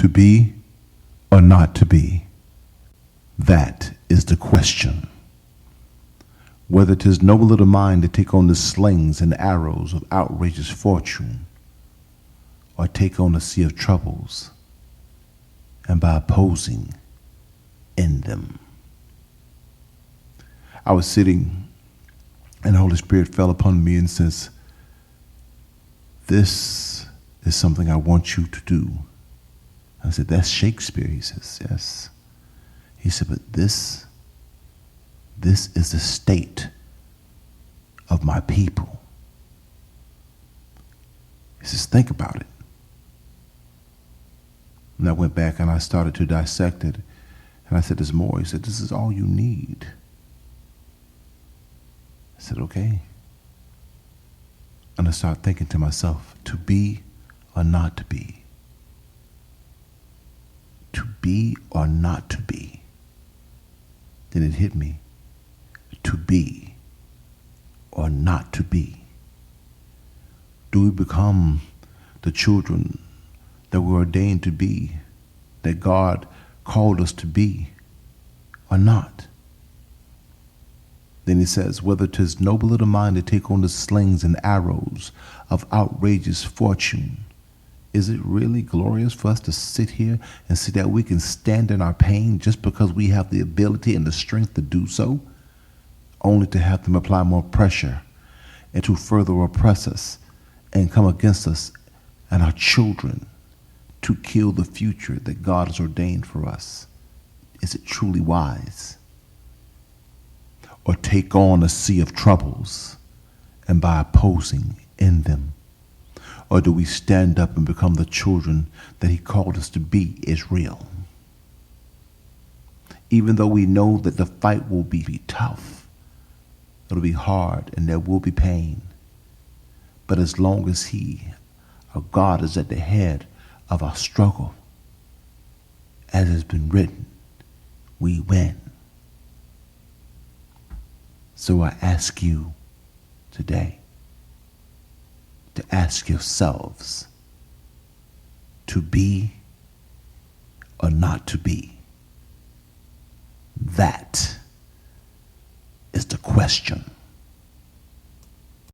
To be or not to be? That is the question. Whether 'tis noble of the mind to take on the slings and arrows of outrageous fortune, or take on the sea of troubles, and by opposing, end them. I was sitting, and the Holy Spirit fell upon me and says, "This is something I want you to do." I said, "That's Shakespeare." He says, "Yes." He said, "But this is the state of my people." He says, "Think about it." And I went back and I started to dissect it. And I said, "There's more." He said, "This is all you need." I said, "Okay." And I started thinking to myself, to be or not to be? To be or not to be? Then it hit me. To be or not to be? Do we become the children that we're ordained to be, that God called us to be, or not? Then he says, whether 'tis noble of the mind to take on the slings and arrows of outrageous fortune, is it really glorious for us to sit here and see that we can stand in our pain just because we have the ability and the strength to do so, only to have them apply more pressure and to further oppress us and come against us and our children to kill the future that God has ordained for us? Is it truly wise? Or take on a sea of troubles and by opposing, end them? Or do we stand up and become the children that he called us to be, Israel? Even though we know that the fight will be tough, it'll be hard, and there will be pain. But as long as he, our God, is at the head of our struggle, as has been written, we win. So I ask you today to ask yourselves, to be or not to be? That is the question.